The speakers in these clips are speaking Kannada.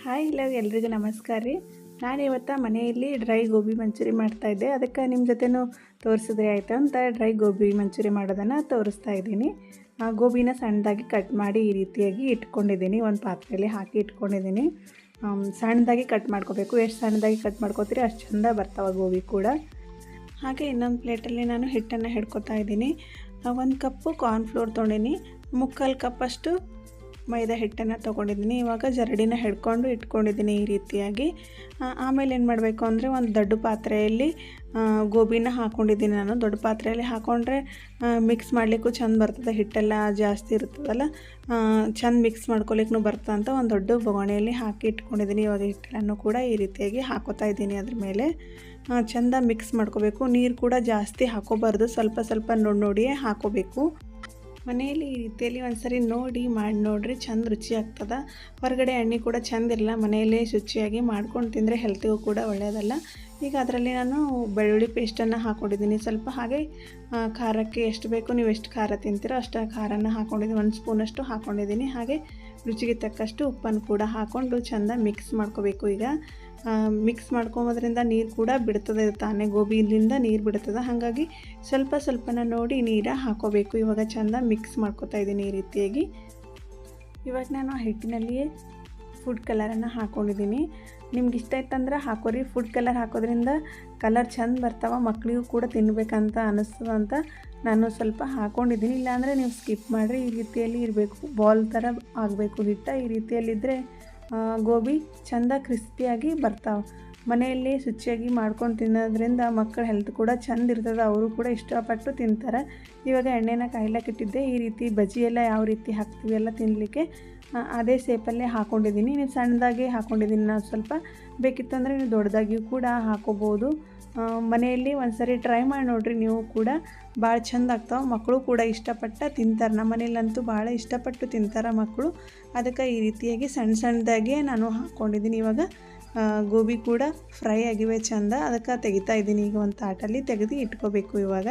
ಹಾಯ್ ಎಲ್ರಿಗೂ ನಮಸ್ಕಾರ ರೀ. ನಾನು ಇವತ್ತು ಮನೆಯಲ್ಲಿ ಡ್ರೈ ಗೋಬಿ ಮಂಚೂರಿ ಮಾಡ್ತಾಯಿದ್ದೆ. ಅದಕ್ಕೆ ನಿಮ್ಮ ಜೊತೆನೂ ತೋರಿಸಿದ್ರೆ ಆಯಿತು ಅಂತ ಡ್ರೈ ಗೋಬಿ ಮಂಚೂರಿ ಮಾಡೋದನ್ನು ತೋರಿಸ್ತಾ ಇದ್ದೀನಿ. ಗೋಬಿನ ಸಣ್ಣದಾಗಿ ಕಟ್ ಮಾಡಿ ಈ ರೀತಿಯಾಗಿ ಇಟ್ಕೊಂಡಿದ್ದೀನಿ. ಒಂದು ಪಾತ್ರೆಯಲ್ಲಿ ಹಾಕಿ ಇಟ್ಕೊಂಡಿದ್ದೀನಿ. ಸಣ್ಣದಾಗಿ ಕಟ್ ಮಾಡ್ಕೋಬೇಕು. ಎಷ್ಟು ಸಣ್ಣದಾಗಿ ಕಟ್ ಮಾಡ್ಕೋತೀರಿ ಅಷ್ಟು ಚೆಂದ ಬರ್ತಾವೆ ಗೋಬಿ ಕೂಡ. ಹಾಗೆ ಇನ್ನೊಂದು ಪ್ಲೇಟಲ್ಲಿ ನಾನು ಹಿಟ್ಟನ್ನು ಹಿಡ್ಕೊತಾ ಇದ್ದೀನಿ. 1 ಕಪ್ಪು ಕಾರ್ನ್ಫ್ಲೋರ್ ತೊಗೊಂಡಿನಿ, 3/4 ಕಪ್ಪಷ್ಟು ಮೈದಾ ಹಿಟ್ಟನ್ನು ತೊಗೊಂಡಿದ್ದೀನಿ. ಇವಾಗ ಜರಡಿನ ಹಿಡ್ಕೊಂಡು ಇಟ್ಕೊಂಡಿದ್ದೀನಿ ಈ ರೀತಿಯಾಗಿ. ಆಮೇಲೆ ಏನು ಮಾಡಬೇಕು ಅಂದರೆ ಒಂದು ದೊಡ್ಡ ಪಾತ್ರೆಯಲ್ಲಿ ಗೋಬಿನ ಹಾಕ್ಕೊಂಡಿದ್ದೀನಿ ನಾನು. ದೊಡ್ಡ ಪಾತ್ರೆಯಲ್ಲಿ ಹಾಕ್ಕೊಂಡ್ರೆ ಮಿಕ್ಸ್ ಮಾಡಲಿಕ್ಕೂ ಚೆಂದ ಬರ್ತದೆ. ಹಿಟ್ಟೆಲ್ಲ ಜಾಸ್ತಿ ಇರ್ತದಲ್ಲ, ಚೆಂದ ಮಿಕ್ಸ್ ಮಾಡ್ಕೊಲಿಕ್ಕೂ ಬರ್ತದೆ ಅಂತ ಒಂದು ದೊಡ್ಡ ಬೊಗಣೆಯಲ್ಲಿ ಹಾಕಿ ಇಟ್ಕೊಂಡಿದ್ದೀನಿ. ಇವಾಗ ಹಿಟ್ಟನ್ನು ಕೂಡ ಈ ರೀತಿಯಾಗಿ ಹಾಕೋತಾ ಇದ್ದೀನಿ. ಅದ್ರ ಮೇಲೆ ಚೆಂದ ಮಿಕ್ಸ್ ಮಾಡ್ಕೋಬೇಕು. ನೀರು ಕೂಡ ಜಾಸ್ತಿ ಹಾಕೋಬಾರ್ದು, ಸ್ವಲ್ಪ ಸ್ವಲ್ಪ ನೋಡಿಯೇ ಹಾಕೋಬೇಕು. ಮನೆಯಲ್ಲಿ ಈ ರೀತಿಯಲ್ಲಿ ಒಂದ್ಸರಿ ಮಾಡಿ ನೋಡಿರಿ, ಚೆಂದ ರುಚಿ ಆಗ್ತದೆ. ಹೊರಗಡೆ ಎಣ್ಣೆ ಕೂಡ ಚೆಂದ ಇರಲ್ಲ, ಮನೆಯಲ್ಲೇ ಶುಚಿಯಾಗಿ ಮಾಡ್ಕೊಂಡು ತಿಂದರೆ ಹೆಲ್ತಿಗೂ ಕೂಡ ಒಳ್ಳೆಯದಲ್ಲ. ಈಗ ಅದರಲ್ಲಿ ನಾನು ಬೆಳ್ಳುಳ್ಳಿ ಪೇಸ್ಟನ್ನು ಹಾಕ್ಕೊಂಡಿದ್ದೀನಿ ಸ್ವಲ್ಪ. ಹಾಗೆ ಖಾರಕ್ಕೆ ಎಷ್ಟು ಬೇಕು, ನೀವು ಎಷ್ಟು ಖಾರ ತಿಂತೀರೋ ಅಷ್ಟು ಖಾರನ ಹಾಕ್ಕೊಂಡಿದ್ದೀನಿ. 1 ಸ್ಪೂನಷ್ಟು ಹಾಕ್ಕೊಂಡಿದ್ದೀನಿ. ಹಾಗೆ ರುಚಿಗೆ ತಕ್ಕಷ್ಟು ಉಪ್ಪನ್ನು ಕೂಡ ಹಾಕ್ಕೊಂಡು ಚೆಂದ ಮಿಕ್ಸ್ ಮಾಡ್ಕೋಬೇಕು. ಈಗ ಮಿಕ್ಸ್ ಮಾಡ್ಕೊಂಬೋದ್ರಿಂದ ನೀರು ಕೂಡ ಬಿಡ್ತದೆ, ತಾನೇ ಗೋಬಿಯಿಂದ ನೀರು ಬಿಡ್ತದೆ. ಹಾಗಾಗಿ ಸ್ವಲ್ಪ ಸ್ವಲ್ಪನ ನೋಡಿ ನೀರು ಹಾಕೋಬೇಕು. ಇವಾಗ ಚೆಂದ ಮಿಕ್ಸ್ ಮಾಡ್ಕೋತಾ ಇದ್ದೀನಿ ಈ ರೀತಿಯಾಗಿ. ಇವಾಗ ನಾನು ಹಿಟ್ಟಿನಲ್ಲಿಯೇ ಫುಡ್ ಕಲರನ್ನು ಹಾಕ್ಕೊಂಡಿದ್ದೀನಿ. ನಿಮ್ಗೆ ಇಷ್ಟ ಇತ್ತಂದ್ರೆ ಹಾಕೋರಿ. ಫುಡ್ ಕಲರ್ ಹಾಕೋದ್ರಿಂದ ಕಲರ್ ಚೆಂದ ಬರ್ತಾವೆ, ಮಕ್ಕಳಿಗೂ ಕೂಡ ತಿನ್ನಬೇಕಂತ ಅನ್ನಿಸ್ತದೆ ಅಂತ ನಾನು ಸ್ವಲ್ಪ ಹಾಕ್ಕೊಂಡಿದ್ದೀನಿ. ಇಲ್ಲಾಂದರೆ ನೀವು ಸ್ಕಿಪ್ ಮಾಡಿರಿ. ಈ ರೀತಿಯಲ್ಲಿ ಇರಬೇಕು, ಬಾಲ್ ಥರ ಆಗಬೇಕು ಹಿಟ್ಟು. ಈ ರೀತಿಯಲ್ಲಿದ್ದರೆ ಗೋಬಿ ಚೆಂದ ಕ್ರಿಸ್ಪಿಯಾಗಿ ಬರ್ತಾವೆ. ಮನೆಯಲ್ಲಿ ಶುಚಿಯಾಗಿ ಮಾಡ್ಕೊಂಡು ತಿನ್ನೋದ್ರಿಂದ ಮಕ್ಕಳ ಹೆಲ್ತ್ ಕೂಡ ಚೆಂದ ಇರ್ತದೆ, ಅವರು ಕೂಡ ಇಷ್ಟಪಟ್ಟು ತಿಂತಾರೆ. ಇವಾಗ ಎಣ್ಣೆನ ಕಾಯ್ಲಕ್ಕೆ ಇಟ್ಟಿದ್ದೆ. ಈ ರೀತಿ ಬಜ್ಜಿ ಎಲ್ಲ ಯಾವ ರೀತಿ ಹಾಕ್ತೀವಿ ಎಲ್ಲ ತಿನ್ನಲಿಕ್ಕೆ ಅದೇ ಶೇಪಲ್ಲೇ ಹಾಕ್ಕೊಂಡಿದ್ದೀನಿ. ನೀವು ಸಣ್ಣದಾಗಿ ಹಾಕ್ಕೊಂಡಿದ್ದೀನಿ ನಾನು ಸ್ವಲ್ಪ. ಬೇಕಿತ್ತಂದರೆ ನೀವು ದೊಡ್ಡದಾಗಿಯೂ ಕೂಡ ಹಾಕೋಬೋದು. ಮನೆಯಲ್ಲಿ ಒಂದ್ಸರಿ ಟ್ರೈ ಮಾಡಿ ನೋಡಿರಿ ನೀವು ಕೂಡ, ಭಾಳ ಚೆಂದ ಆಗ್ತಾವೆ. ಮಕ್ಕಳು ಕೂಡ ಇಷ್ಟಪಟ್ಟು ತಿಂತಾರೆ. ನಮ್ಮ ಮನೇಲಂತೂ ಭಾಳ ಇಷ್ಟಪಟ್ಟು ತಿಂತಾರೆ ಮಕ್ಕಳು. ಅದಕ್ಕೆ ಈ ರೀತಿಯಾಗಿ ಸಣ್ಣದಾಗಿ ನಾನು ಹಾಕ್ಕೊಂಡಿದ್ದೀನಿ. ಇವಾಗ ಗೋಬಿ ಕೂಡ ಫ್ರೈ ಆಗಿವೆ ಚೆಂದ. ಅದಕ್ಕೆ ತೆಗಿತಾ ಇದ್ದೀನಿ. ಈಗ ಒಂದು ತಾಟಲ್ಲಿ ತೆಗೆದು ಇಟ್ಕೋಬೇಕು. ಇವಾಗ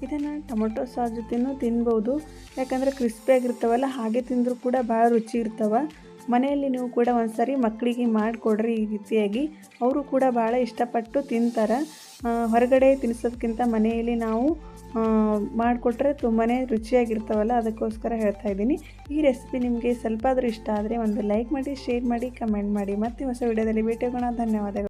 ಇದನ್ನು ಟೊಮೊಟೊ ಸಾಸ್ ಜೊತೆನೂ ತಿನ್ಬೋದು, ಯಾಕಂದರೆ ಕ್ರಿಸ್ಪಿಯಾಗಿರ್ತಾವಲ್ಲ. ಹಾಗೆ ತಿಂದರೂ ಕೂಡ ಭಾಳ ರುಚಿ ಇರ್ತವೆ. ಮನೆಯಲ್ಲಿ ನೀವು ಕೂಡ ಒಂದ್ಸರಿ ಮಕ್ಕಳಿಗೆ ಮಾಡಿಕೊಡ್ರಿ ಈ ರೀತಿಯಾಗಿ, ಅವರು ಕೂಡ ಭಾಳ ಇಷ್ಟಪಟ್ಟು ತಿಂತಾರೆ. ಹೊರಗಡೆ ತಿನ್ನಿಸೋದಕ್ಕಿಂತ ಮನೆಯಲ್ಲಿ ನಾವು ಮಾಡಿಕೊಟ್ರೆ ತುಂಬಾ ರುಚಿಯಾಗಿರ್ತಾವಲ್ಲ, ಅದಕ್ಕೋಸ್ಕರ ಹೇಳ್ತಾ ಇದ್ದೀನಿ. ಈ ರೆಸಿಪಿ ನಿಮಗೆ ಸ್ವಲ್ಪ ಆದರೂ ಇಷ್ಟ ಆದರೆ ಒಂದು ಲೈಕ್ ಮಾಡಿ, ಶೇರ್ ಮಾಡಿ, ಕಮೆಂಟ್ ಮಾಡಿ. ಮತ್ತೆ ಹೊಸ ವಿಡಿಯೋದಲ್ಲಿ ಭೇಟಿ ಆಗೋಣ. ಧನ್ಯವಾದಗಳು.